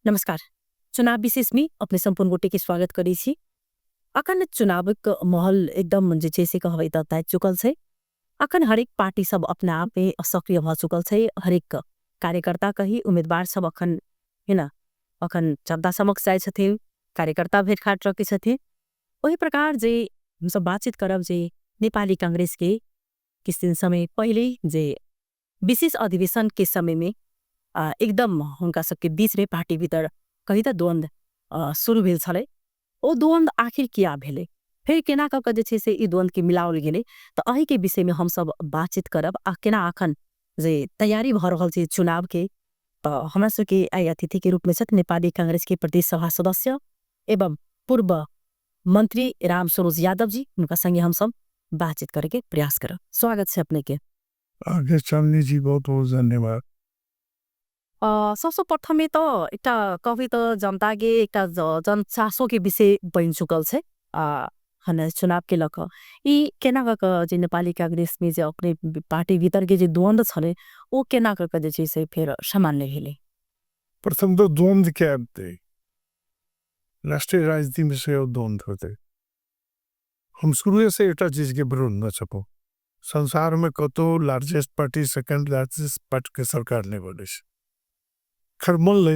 नमस्कार। चुनाव विशेष में अपने संपूर्ण गोटे के स्वागत करी छी। अखन चुनावक माहौल एकदम जे छै से कहबै त ताइ चुकल छै। अखन हरेक पार्टी सब अपने आप में सक्रिय भ चुकल छै। हरेक कार्यकर्ता कही उम्मीदवार सब अखन है ना अखन जनता समक्ष जाय छथिन, कार्यकर्ता भेटघाट रखे छथिन। वही प्रकार जे हम सब बातचीत करब जे नेपाली कांग्रेस के किस दिन समय पहले जे विशेष अधिवेशन के समय में एकदम हुनका सबके बीच में पार्टी भीतर कही त द्वंद शुरू भेल छलै। ओ द्वंद आखिर किया भेलै, फिर केना क के जे छै से ई द्वंद के मिलाओल गेलै, त अही के विषय में हम सब बातचीत करब। आ केना अखन जे तैयारी भ रहल छै चुनाव के, त हमरा सबके आइ अतिथि के रूप में छथि नेपाली कांग्रेस के प्रदेश सभा सदस्य एवं पूर्व मंत्री राम सरोज यादव जी। उनका संगे हम सब बातचीत करे के प्रयास करब। स्वागत है अपने के। आगे चांदनी जी बहुत बहुत धन्यवाद। सबसे प्रथमे त एकटा कहबै त जनता के एकटा जनचासो के विषय बन चुकल छै। हन चुनाव के लक ई केना क जे नेपाली कांग्रेस में जे अपने पार्टी भीतर के जे द्वंद छले ओ केना क जे छै से फिर सामान्य भेलै। प्रथम तो द्वंद क्या होते, राष्ट्रीय राजनीति में से द्वंद होते। हम शुरू से एक चीज के विरोध न छपो। संसार में कतो largest party second largest party के सरकार ने बोले खैर मन ले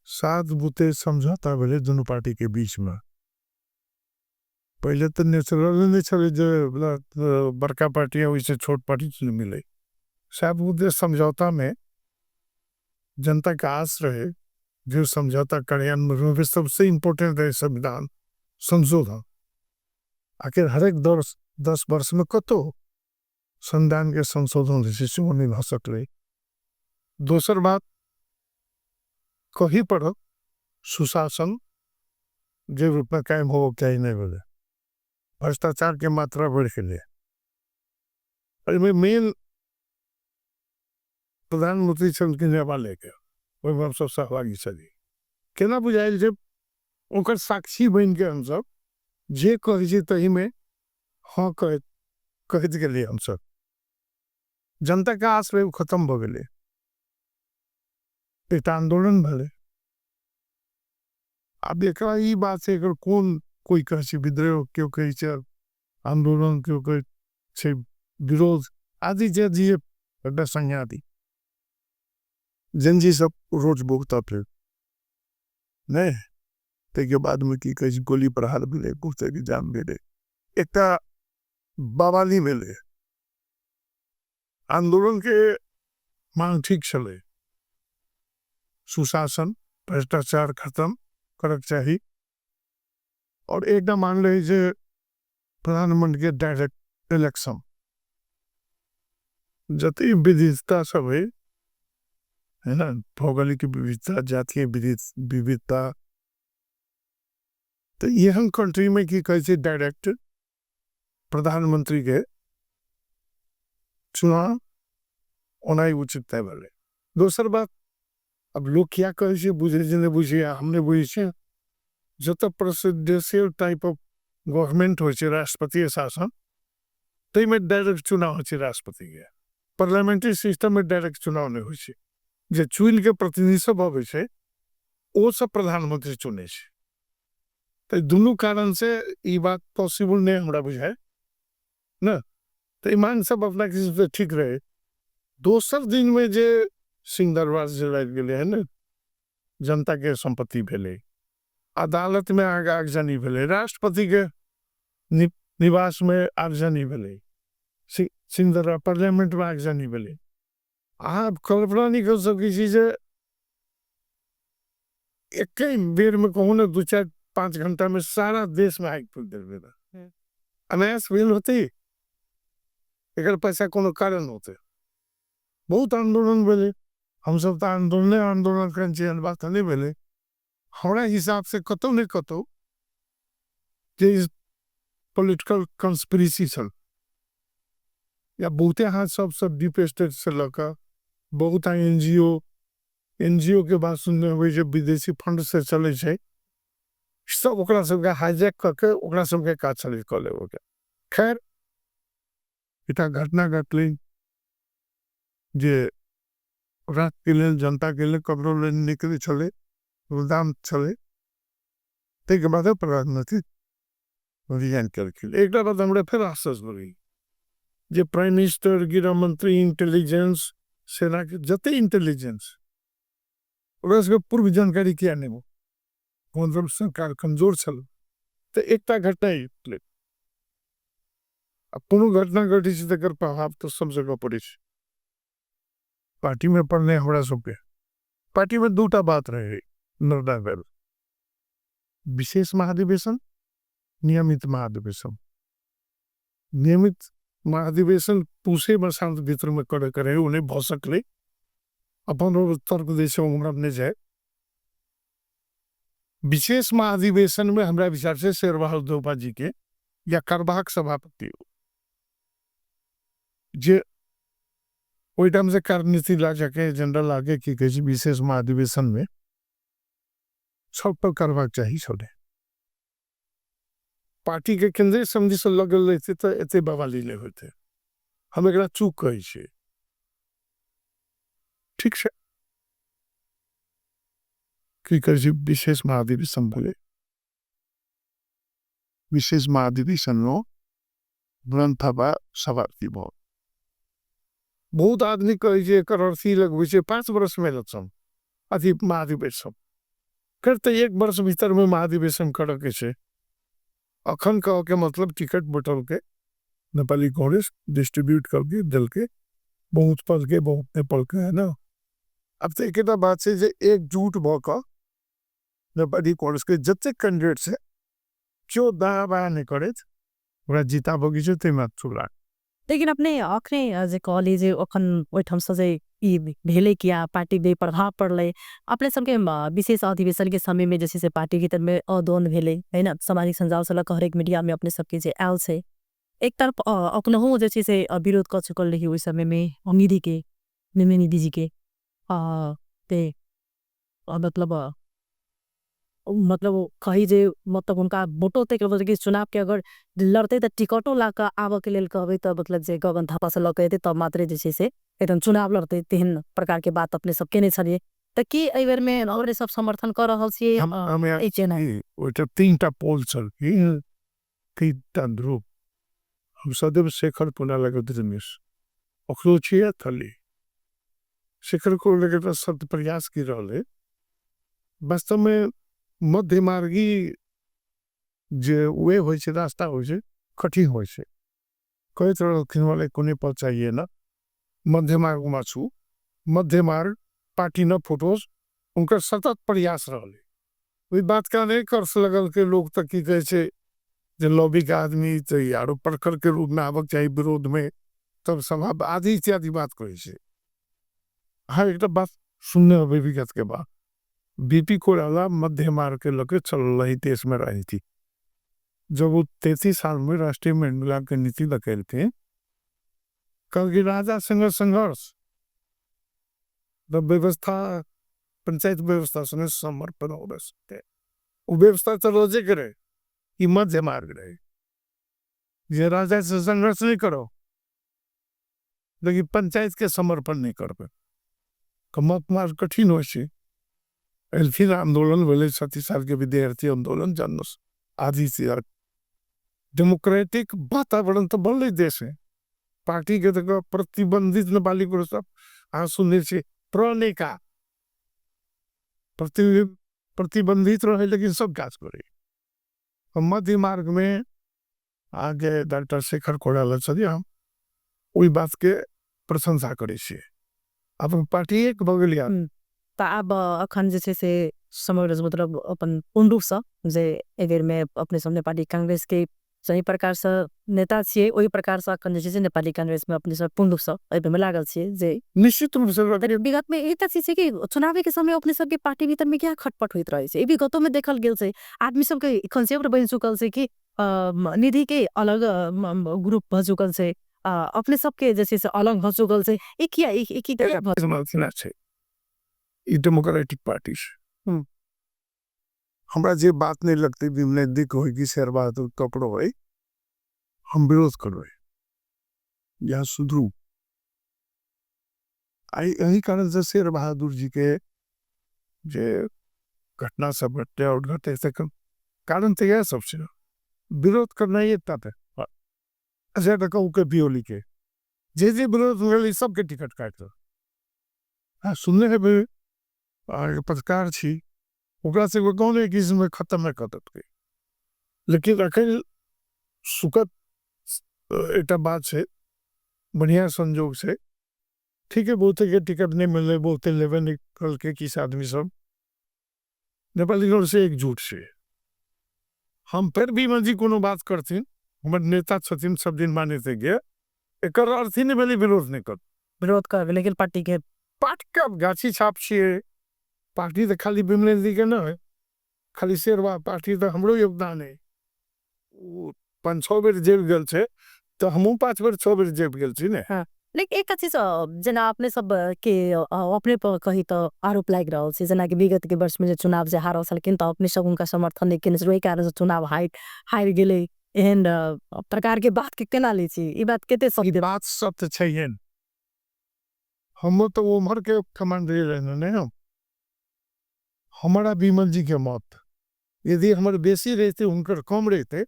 सात बुते समझौता भेले दोनों पार्टी के बीच में। पहले तो नेचुरल नहीं चले जो बड़का पार्टी है वैसे छोट पार्टी मिले। सात बुते समझौता में जनता का आस रहे जो समझौता कार्यान्वयन में सबसे इम्पोर्टेंट रहे संविधान संशोधन। आखिर हर एक 10 वर्ष में कतो संविधान के संशोधन नहीं भ सकले। दोसर बात कहीं पर सुशासन जे रूप में कायम हो चाहिए नहीं बोले, भ्रष्टाचार के मात्रा बढ़ के लिए मेन प्रधानमंत्री चल के नेवा लेके हम सब सहभागी चली केना बुझाइल जब ओकर साक्षी बन के हम सब जे कहे तही में हाँ कहत गेलिए। हम सब जनता का आस रहे खत्म हो गए। एक आंदोलन भले अब एक बात से अगर कौन कोई कहे विद्रोह क्यों कहे आंदोलन क्यों कहे विरोध आदि जे जी संज्ञा दी जनजी सब रोज भुगता फिर नहीं के बाद में की कहे गोली प्रहार मिले कुछ जान मिले एक बवाली मिले। आंदोलन के मांग ठीक चले, सुशासन भ्रष्टाचार खत्म करक चाहिए और एकदम मान ले जे प्रधानमंत्री के डायरेक्ट इलेक्शन जति विविधता सब है ना, भौगोलिक विविधता जातीय विविधता तो यह कंट्री में की कहे डायरेक्ट प्रधानमंत्री के चुनाव होना ही उचित है बोले। दोसर बात अब लोग क्या कहे बुझे जिन्हें बुझे हमने बुझे जत प्रेसिडेंशियल टाइप ऑफ गवर्नमेंट हो राष्ट्रपति शासन तई में डायरेक्ट चुनाव हो राष्ट्रपति के। पार्लियामेंट्री सिस्टम में डायरेक्ट चुनाव नहीं हो जे चुन के प्रतिनिधित्व होवे वो सब प्रधानमंत्री चुने तो दोनों कारण से ये बात पॉसिबल नहीं हमरा बुझाए ना। तो मांग सब अपना किसी से ठीक रहे। दोसर दिन में जे सिंह दरबार जलाल गए है ना, जनता के संपत्ति भेले, अदालत में आगजनी भेले, राष्ट्रपति के निवास में आगजनी भेले, सिंह दरबार पार्लियामेंट में आगजनी भेले। आप कल्पना नहीं कर सकी चीज एक बेर में कहूँ ना 2-4-5 घंटा में सारा देश में आग फूल देना अनायास फेल होते एक पैसा कोनो कारण होते। बहुत आंदोलन भेले, हम सब तो आंदोलन कर बात नहीं भेले। हमारा हिसाब से कतो नहीं कतो पॉलिटिकल कंस्पिरेसी चल या बहुते हाथ सब डीप स्टेट से लगा बहुत एनजीओ के बात सुनने हुए जब विदेशी फंड से चले सब ओकरा सबके हाईजैक करके ओकरा सबके काज चले कर ले। खैर इतना घटना घटली जे रात के लिए जनता के लिए कपड़ों लेने निकले चले दाम चले ते के बाद प्रधानमंत्री रिजाइन करके एक बाद हमरा फिर आश्वास लगी जे प्राइम मिनिस्टर गृह मंत्री इंटेलिजेंस सेना के जते इंटेलिजेंस ओकरा पूर्व जानकारी किया नहीं मतलब सरकार कमजोर चल तो एकटा घटना ही कोनो घटना घटी से तकर प्रभाव तो सब जगह पड़े पार्टी में पढ़ने हमरा सबके पार्टी में दूटा बात रहे निर्णय भेल विशेष महाधिवेशन नियमित महाधिवेशन नियमित महाधिवेशन पूसे बरसात भीतर में करे उन्हें भ सकले अपन उत्तर प्रदेश में जाए विशेष महाधिवेशन में हमरा विचार से शेरबहादुर देउबा जी के या करबाक सभापति जे ओई टाइम से कार्यनीति ला जाके जनरल आगे की कहे विशेष महाधिवेशन में सब पर करबाक चाहिए छोड़े पार्टी के केंद्रीय समिति से लगल रहते तो एते बवाली ले होते हम एकरा चूक कहे छे ठीक है की कहे विशेष महाधिवेशन बोले विशेष महाधिवेशन में ग्रंथसभा सभापति बहुत आदमी कहे अर्थी लगवे 5 वर्ष में इलेक्शन अथी महाधिवेशन करते 1 वर्ष भीतर में महाधिवेशन करे के छे अखन कह के मतलब टिकट बटल के नेपाली कांग्रेस डिस्ट्रीब्यूट करके दल के बहुत पल के बहुत ने पल के है ना अब तो एक बात से जे एकजुट भक नेपाली कांग्रेस के जते कैंडिडेट से क्यों दावा नहीं करे जीता बगी ते मत चुला लेकिन अपने आखिरी जे कहली जे अखन ओठम से जे ई भेले किया पार्टी बे प्रभाव पड़ले अपने सबके विशेष अधिवेशन के समय में जैसे से पार्टी के तरफ में अदोन भेले है ना सामाजिक संजाल से हर एक मीडिया में अपने सबके जे आयल से एक तरफ अपनहु जैसे से विरोध कर चुकल रही उस समय में अमीरी के मिमी निधि जी के ते मतलब कही जे मतलब उनका वोटो तक कि चुनाव के अगर लड़ते तो टिकटो ला के आवे के लेल कहबे तो मतलब जे गगन थापा से लके तब मात्रे जे से एकदम चुनाव लड़ते तेहन प्रकार के बात अपने सब केने छलिए त कि एहि बेर में हमरे सब समर्थन कर रहल छिए ए चेना ओटा 3टा पोल चल कि ध्रुव हम सदैव शेखर पुना लगत जमीस ओकरो छिए थली शेखर को लेकर सत प्रयास की रहले वास्तव में मध्य मार्गी जे वे होय छे रास्ता होय छे कठिन होय छे कई तरह खिन वाले कोने पर चाहिए ना मध्य मार्ग में छु मध्य मार्ग पार्टी न फोटोज उनका सतत प्रयास रहले वही बात का नहीं कर लगल के लोग तक की कहे छे जे लॉबी का आदमी तो यारो प्रखर के रूप में आवक चाहिए विरोध में तब सभा आदि इत्यादि बात कहे छे हाँ एक बात सुनने विगत के बाद बीपी कोराला मध्य मार्ग के लगे चल रही देश में रही थी जब वो 33 साल में राष्ट्रीय महिला की नीति लगे थे क्योंकि राजा संघ संघर्ष व्यवस्था पंचायत व्यवस्था से समर्पण हो सकते वो व्यवस्था तो रोजे करे कि मध्य मार्ग रहे ये राजा से संघर्ष नहीं करो लेकिन पंचायत के समर्पण नहीं कर पाए मत मार्ग कठिन हो फिर आंदोलन बोले 37 साल के विद्यार्थी आंदोलन जन आदि से डेमोक्रेटिक वातावरण तो बन देश है पार्टी के तक प्रतिबंधित नेपाली को सब सुनने से प्रणेका प्रतिबंधित रहे लेकिन सब काज करे मध्य मार्ग में आगे डॉक्टर शेखर कोराला चलिए हम वही बात के प्रशंसा करे अपन पार्टी एक बगलिया अब अखन जे से समय मतलब अपन पूर्ण रूप से जे एबेर में अपने सब नेपाली कांग्रेस के सही प्रकार से नेता छे वही प्रकार से अखन जे नेपाली कांग्रेस में अपने सब पूर्ण रूप से एबे में लागल छे जे निश्चित रूप से विगत में एक चीज है कि चुनाव के समय अपने सब के पार्टी भीतर में क्या खटपट होइत रहे छे ए विगतो में देखल गेल छे आदमी सब के कंसेप्ट बन चुकल छे कि निधि के अलग ग्रुप भ चुकल छे अपने सब के जैसे से अलग भ चुकल छे एक छे डेमोक्रेटिक पार्टी हमरा जे बात नहीं लगती नजदीक होगी शेरबहादुर कपड़ो है हम विरोध करो यहाँ सुधरू यही कारण से शेर बहादुर जी के जे घटना सब घटते और घटे से कारण तो यह सबसे विरोध करना ये था अजय टका के बियोली के जे विरोध हुए सबके टिकट काट दो। हाँ सुनने है भाई पत्रकार छी ओकरा से कौन है कि इसमें खत्म है कतत के लेकिन अखन सुखद एटा बात से बढ़िया संजोग से ठीक है बहुते के टिकट नहीं मिले बहुते लेवे निकल के किस आदमी सब नेपाली गण से एकजुट से हम फिर भी मंजी कोनो बात करथिन हमर नेता छथिन सब दिन माने थे गए एक अर्थ ही नहीं भेली विरोध नहीं कर विरोध कर लेकिन पार्टी के गाछी छाप छिए पार्टी तो खाली बिमलेश जी के ना है खाली शेरवा पार्टी तो हमरो योगदान है 5-6 बेर जेल गेल छे तो हमहू 5 बेर 6 बेर जेल गेल छी ने। हाँ लेकिन एक चीज जना अपने सब के अपने पर कही तो आरोप लाग रहा है जना कि विगत के वर्ष में जो चुनाव जे हारल छलखिन तो अपने सब उनका समर्थन नहीं केने वही कारण से चुनाव हार गेले एहन प्रकार के बात के केना लै छी ई बात केते सही बात सब तो छै हम तो उम्र के कमांड दे रहे ने हमारा विमल जी के मत यदि हमारे बेसी रहते उनकर कम रहते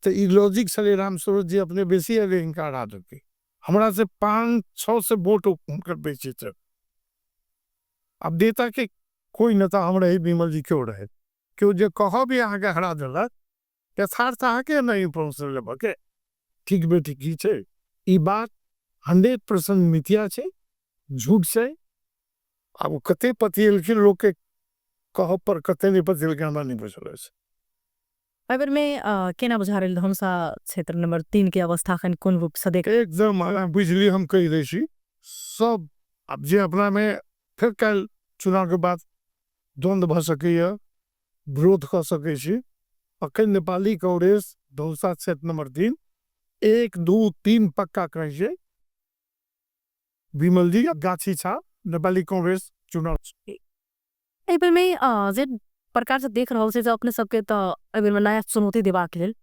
तो ई लॉजिक से राम स्वरूप जी अपने बेसी इनकार आ देते हमारा से 5-6 से वोट उनकर बेची थे अब देता के कोई नेता हमारे ही विमल जी क्यों रहे क्यों जो कहो भी आगे हरा दिला यथार्थ आके नहीं पहुंच ले के ठीक बेटी की छे ई बात 100% मिथ्या छे झूठ से अब कते पतियल के लोग के कहो पर कते नहीं पतियल के हमरा नहीं बुझल है अगर में केना बुझारेल धनुषा क्षेत्र नंबर 3 के अवस्था खन कोन रूप से देख एकदम बिजली हम कही रही छी सब अब जे अपना में फिर कल चुनाव के बाद द्वंद भ सके विरोध कर सके छी अखन नेपाली कांग्रेस धनुषा क्षेत्र नंबर 3 1-2-3 पक्का कहे छे विमल जी गाछी छा नेपाली कांग्रेस चुनाव एबर में जे प्रकार से देख रहा से अपने सबके तो एबर में नया चुनौती देबा के लेल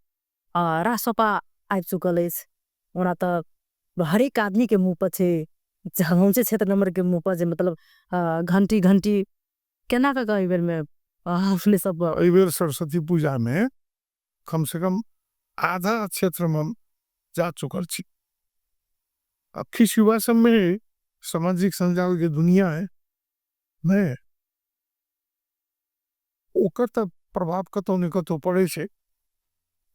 रासपा आबि चुकल है ओना तो हर एक आदमी के मुंह पर छे से क्षेत्र नंबर के मुंह पर जे मतलब घंटी केना का एबर में अपने सब एबर सरस्वती पूजा में कम से कम आधा क्षेत्र में जा चुकल छी अब किस युवा सब में सामाजिक संजाल के दुनिया है मैं ओकर तक प्रभाव कतो न कतो पड़े छे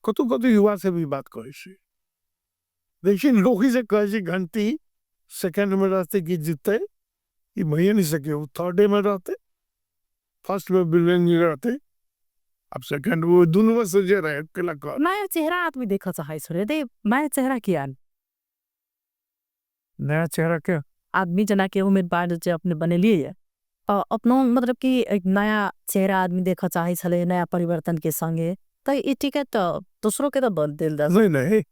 कतो कतो युवा से भी बात करे छे लेकिन लोग से कहे छे घंटी सेकंड में रहते कि जीतते ये भैया नहीं सके वो थर्ड में रहते फर्स्ट में बिलियन रहते अब सेकंड वो दोनों में सजे रहे केला कर नया चेहरा आदमी देखा चाहे छोरे दे नया चेहरा किया नया चेहरा क्या आदमी जना के उम्मीदवार जो अपने बने लिए है अपनो मतलब कि एक नया चेहरा आदमी देखा चाहे छले नया परिवर्तन के संगे तो ये टिकट तो दूसरों के तो बन दिल दस नहीं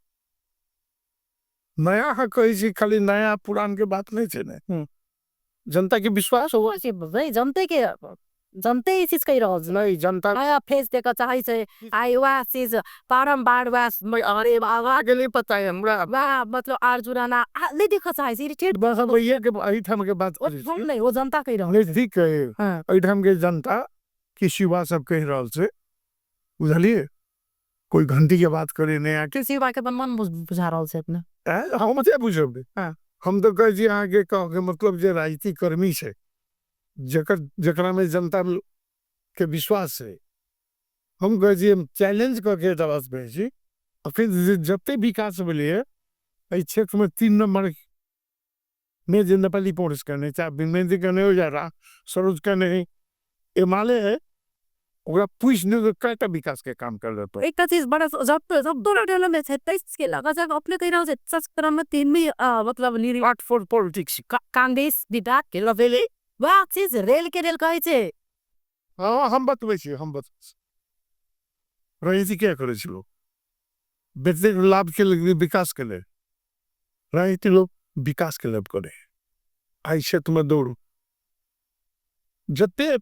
नया है कही छी खाली नया पुरान के बात नहीं छे ने जनता के विश्वास हुआ से भाई जनते इस चीज कही रहल नहीं जनता नया फेस देखा चाहे छे आई वा चीज बारंबार वास अरे बाबा के लिए पता है हमरा वाह मतलब अर्जुना ले देखा चाहे छे इरिटेट बस भैया के आई थम के बात हम नहीं वो जनता कही रहल नहीं ठीक है हां आई थम के जनता की शिवा सब कह रहल से बुझलिए कोई घंटी के बात करे ने आके शिवा के मन बुझा रहल से अपने हम मत बुझब हां हम तो कह जी आगे कह के मतलब जे राजनीतिक कर्मी छे जकरा में जनता के विश्वास है हम कह जी हम चैलेंज करके दबास भेजी और फिर जब विकास मिले क्षेत्र में 3 नंबर में जो नेपाली कांग्रेस करने चाहे बिमलेश करने हो जा सरोज करने एमाले है ओकरा पूछ ने कईटा विकास के काम कर रहे एक चीज बड़ा जब दोनों डेल में 27 के लगा जब अपने कह रहा है 70 में 3 में मतलब निर्वाट फॉर पॉलिटिक्स कांग्रेस विधायक के लवेले वाह चीज रेल के रेल कहे छे हां हम बतबै छी हम राजनीति क्या करे छी लोग बेटे लाभ के लिए विकास के लिए राजनीति लोग विकास के लिए करे आई क्षेत्र में दौड़ जते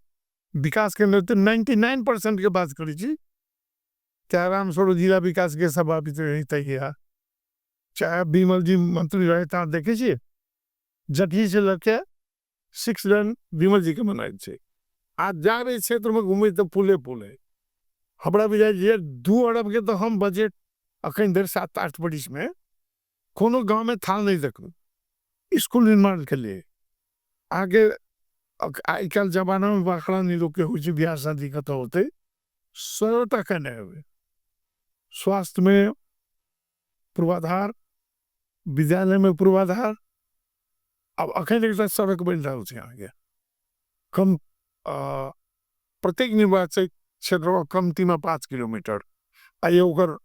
विकास के लिए 99% के बात करी छी चाहे राम स्वरूप जिला विकास के सभापति रही तैयार चाहे विमल जी मंत्री रहे ता देखे छी जटी से लेके 6 लेन विमल जी के बनाए छे। आज जा रहे क्षेत्र में घूमे तो पुले पुले हमरा बुझाय जे 2 अरब के तो हम बजट अखन देर 7-8 बरिस में कोनो गांव में थाल नहीं देखू स्कूल निर्माण के लिए आगे आई कल जमाना में बाखड़ा नहीं रोके हुई जी ब्याह शादी का तो होते 100 टका नहीं हुए स्वास्थ्य में पूर्वाधार विद्यालय में पूर्वाधार अब अखन एक सड़क बन रहा है आगे कम प्रत्येक निर्वाचन क्षेत्र कमती में 5 किलोमीटर आइए ओकर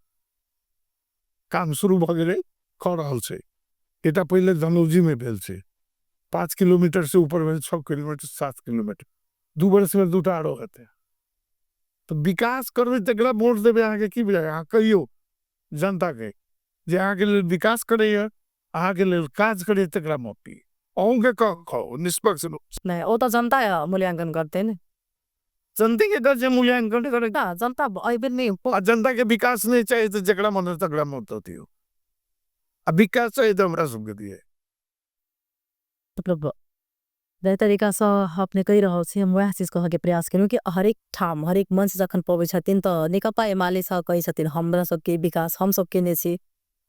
काम शुरू भ गए कर रहल छे एटा पहले धनौजी में भेल छे 5 किलोमीटर से ऊपर में 6 किलोमीटर 7 किलोमीटर 2 वर्ष में 2टा आरो हेते तो विकास करबे तकरा वोट देबे आगे की बुझाय अहाँ कहियो जनता के जे आगे लेल विकास करैया आगे लेल काज करे तकरा मौकी अहूँ के निष्पक्ष नहीं वो तो जनता मूल्यांकन करते हैं जनता के दर से मूल्यांकन करे जनता अभी नहीं जनता के विकास नहीं चाहिए तो जकड़ा मन तकड़ा मत होती हो अब विकास चाहिए तो हमरा सबके दिए मतलब नए तरीका से अपने कही रहो छी हम वह चीज कह के प्रयास करूँ कि हरेक ठाम हरेक मंच जखन पबै छथिन तो नेकपा एमाले सा कही छथिन हमरा सबके विकास हम सबके ने छी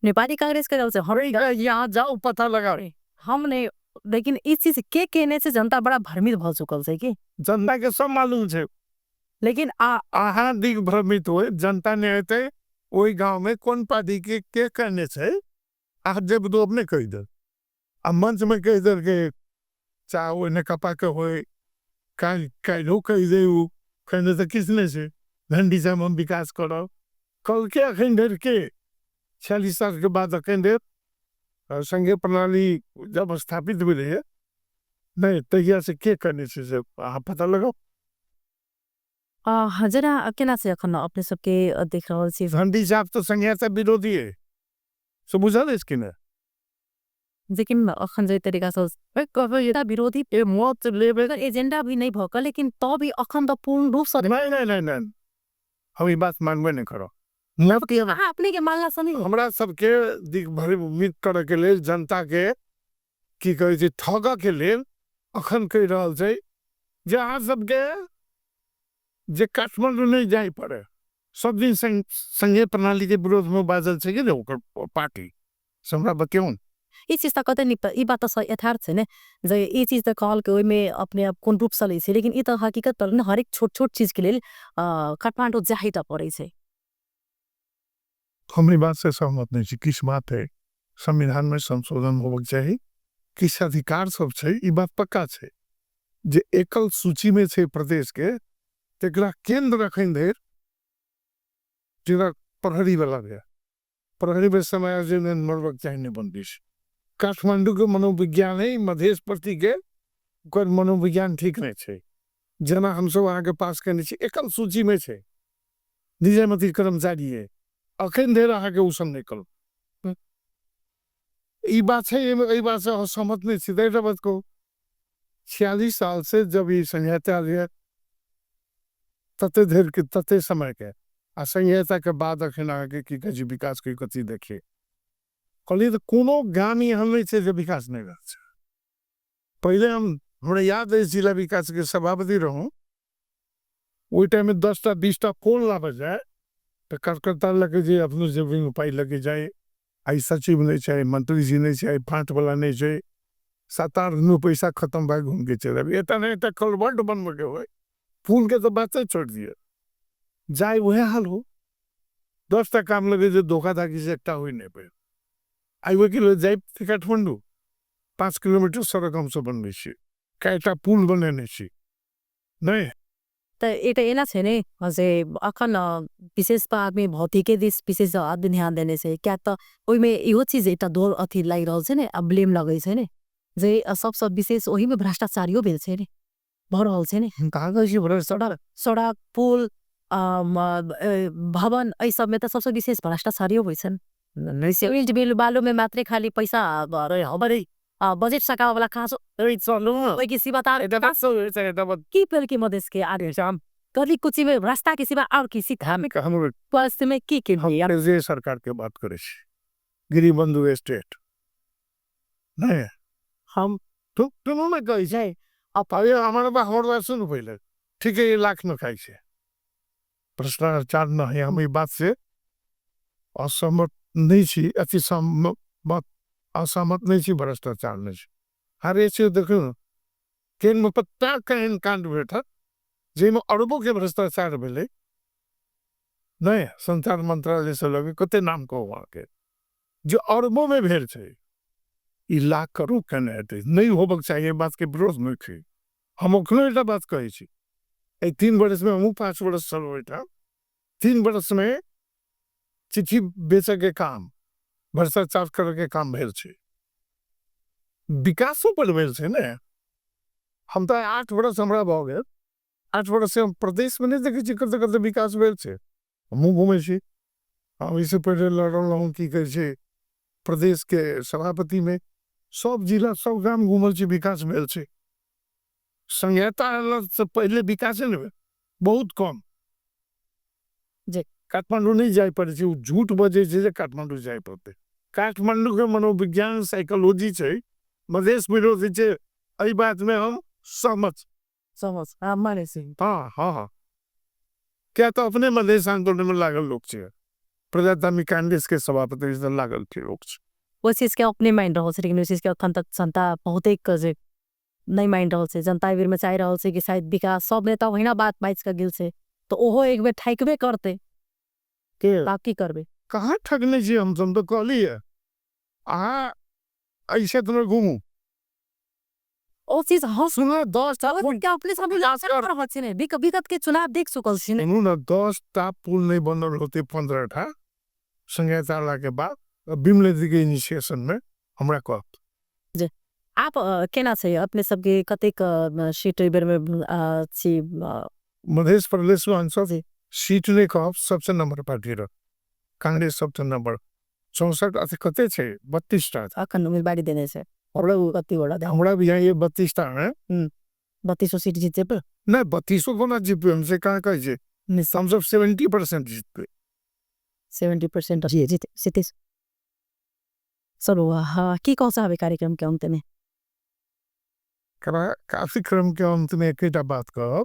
नेपाली कांग्रेस के से हरेक यहाँ जाओ पता लगाओ हम नहीं लेकिन इस चीज के कहने से जनता बड़ा भ्रमित भ चुकल है कि जनता के सब मालूम है लेकिन अहाँ दिग भ्रमित हो जनता ने हेते वही गांव में कौन पार्टी के करने से आप जब तो अपने कह दे आ मंच में कह दे के चाहे वो नेकपा के हो कहो कह दे कहने तो किसने से घंटी से हम विकास करो कल के अखन देर के 46 साल के बाद अखन देर संघीय प्रणाली जब स्थापित हुई रही है नहीं तैयार से के करने से आप पता लगाओ जरा केना से अखन अपने सबके देख रहल छी घंटी साहब तो संघीयता विरोधी है सो बुझल इसकी ना लेकिन अखन जे तरीका से विरोधी मत लेबे एजेंडा भी नहीं भक लेकिन तो भी अखन तो पूर्ण रूप से नहीं हम ये बात मानबे नहीं करो अपने के मानला से नहीं हमरा सबके दिख भरी उम्मीद करे के लिए जनता के की कहे छै ठग के लिए अखन कह रहल छै जे अहाँ सबके जे काठमांडू नहीं जाए पड़े सब दिन संघीय प्रणाली के विरोध में बाजल छै कि ओकर पार्टी हमरा बकेउन ई चीज त कतै नहीं ई बात त यथार्थ छै ने जे ई चीज त कहल के ओइ में अपने आप कोन रूप से लै छै लेकिन ई त हकीकत पर ने हरेक छोट छोट चीज के लिए काठमांडू जाही त पड़े छै हमारी बात से सहमत नहीं छी किस बात है संविधान में संशोधन होबक चाहिए किस अधिकार सब छै ई बात पक्का छै जे एकल सूची में छै प्रदेश के तेकरा केंद्र रखन देर जेना प्रहरी वाला गया प्रहरी में समय मरबक चाहिए नहीं बंदिश काठमांडू के मनोविज्ञान है मधेश प्रति के मनोविज्ञान ठीक नहीं छै जना हम सब आगे पास करने छी एकल सूची में छै निजामती कर्मचारी है अखन देर आगे उ सब नहीं करो ई बात है ये बात से सहमत नहीं सीधे बात को 46 साल से जब ये संहिता है तते देर के तते समय के आ संहिता के बाद अखन आगे की कजी विकास के कथी देखे कहलिए तो कोनो गाम यहाँ नहीं छै जे विकास नहीं रह पहले हमरा याद है जिला विकास के सभापति रहूं वही टाइम में 10टा 20टा पोल लाबे जाए तो कार्यकर्ता लगे जे अपनो जमीन उपाय लगे जाए आई सचिव नहीं चाहे मंत्री जी नहीं चाहे फांट वाला नहीं चाहे 7-8 दिन पैसा खत्म भाई घूम के चले अभी एता नहीं कलवर्ट बनबे के हो पुल के तो बात छोड़ दिए जाए वह हाल हो 10टा काम लगे जो धोखाधड़ी से एकटा हुई नहीं पे आई वो के जाए काठमांडू 5 किलोमीटर सड़क हम सब बनबे छी कईटा पुल बनेने छी नहीं त एटा एना छै ने जे अखन विशेष आदमी भौतिके दिस विशेष आदमी ध्यान देने छै क्या त ओइ में इहो चीज एटा दोर अथी लागि रहल छै ने ब्लेम लगै छै ने जे सबसे विशेष ओही में भ्रष्टाचारियो भेल छै ने भ रहल छै ने कागज सड़क पुल भवन ऐ सब में त सबसे विशेष भ्रष्टाचारियो होइ छन् नहीं बिल बालू में मात्रै खाली पैसा हबरे बजेट सकावा वाला खासो ओइ की सिवा तार की पेल की मदेश के आगे शाम कभी कुछ में रास्ता के सिवा और किसी धाम हम स्वास्थ्य में की हम जे सरकार के बात करे छी गिरिबंधु स्टेट नहीं हम तो दोनों में कही जाए अब अभी हमारे बात सुनो पहले ठीक है ये लाख में खाई से भ्रष्टाचार न है हम ये बात से असहमत नहीं छी अति सहमत असहमत नहीं छी भ्रष्टाचार नहीं छी हर एक चीज देखो केन में पत्ता कहन कांड बैठा जेमे अरबों के भ्रष्टाचार भेले नहीं संचार मंत्रालय से लगे कते नाम को वहां के जो अरबों में भेड़ छे ई लाख करोड़ कहने हेतै नहीं होबक चाहिए बात के विरोध में छी हम अखनो एटा बात कहै छी ए 3 वर्ष में हम 5 वर्ष चलो बेटा 3 वर्ष में चिट्ठी बेचे के काम भ्रष्टाचार करे के काम भेल छे विकासो पर भेल छे ने हम तो 8 वर्ष हमरा भ गेल 8 वर्ष से हम प्रदेश में नहीं देखे छी करते करते विकास भेल छे हमहू घूमे छी हम इससे पहले लड़ल रहूं की कहे छे प्रदेश के सभापति में सब जिला सब गांव घूमल छी विकास भेल छे संहिता से पहले विकास नहीं भेल बहुत कम जे काठमांडू नहीं जाए पड़े छे झूठ बजे छे जे काठमांडू जाए पड़ते काठमांडू के मनोविज्ञान साइकोलॉजी छे मधेश विरोधी छे एई बात में हम सहमत समझ हाँ माने से हाँ हाँ हाँ क्या तो अपने मधेश आंदोलन में लागल लोग छे प्रजातांत्रिक कांग्रेस के सभापति से लागल थे लोग छे वो चीज के अपने माइंड रहल छै लेकिन उस चीज के अखन तक जनता बहुते जे नहीं माइंड रहल छै जनता एहि बेर में चाहि रहल छै कि शायद विकास सब नेता ओहिना बात बाइज के गेल छै तो ओहो एक बेर ठाकबे करते के आप की करबे कहाँ ठगने जी हम तो कहली है ऐसे तुम्हें घूमू ओ चीज हाँ सुना 10 टा वो क्या अपने सब लास्ट कर रहल छै ने विगत के चुनाव देख चुकल छी ने सुनू ना 10 टा पुल नहीं बनल होते 15 टा संहिता ला के बाद बिमले जी के इनिशिएशन में हमरा कह जे आप केना छै अपने सबके कतेक सीट एहि बेर में छी मध्य प्रदेश में आंसर जी सीट ने कह सबसे नंबर पार्टी रह कांग्रेस सबसे नंबर 64 अथी कते छे 32 टा अखन उम्मीदवारी देने छै और कति बड़ा दे हमरा भी यहाँ ये 32 टा है 3200 सीट जीते पर नहीं 32 को ना जीत हमसे कहाँ कहे छे हम सब 70% जीत 70% जी जीते सीते चलो हाँ की कौन सा कार्यक्रम के अंत में कार्यक्रम के अंत में एक बात कह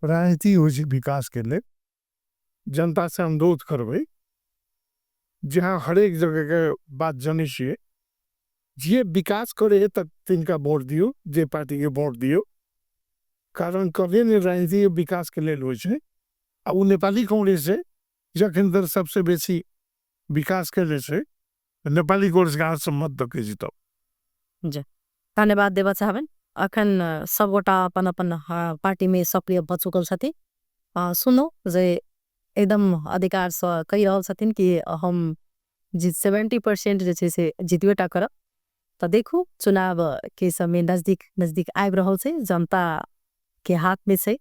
राजनीति हो विकास के लिए जनता से अनुरोध करबे जहाँ हर एक जगह के बात जानी छे जे विकास करे तक तिनका वोट दियो जे पार्टी के वोट दियो कारण कभी नहीं राजनीति विकास के लिए होय छे आ उ नेपाली कांग्रेस है जखन दर सबसे बेसी विकास के लिए छे नेपाली कांग्रेस के से मत दके जीतब जी धन्यवाद देवा चाहबन अखन सबगोटा अपन अपन पार्टी में सक्रिय भ चुकल छथि सुनो जे एकदम अधिकार से कहि रहल छथिन कि हम 70% जे छै से जितबेटा करब तो देखू चुनाव के समय नजदीक नजदीक आबि रहल छै जनता के हाथ में छै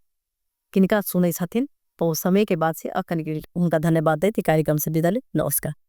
किनका सुनै छथिन तो समय के बाद से अखन उनका धन्यवाद दैत कार्यक्रम से विदा ले नमस्कार।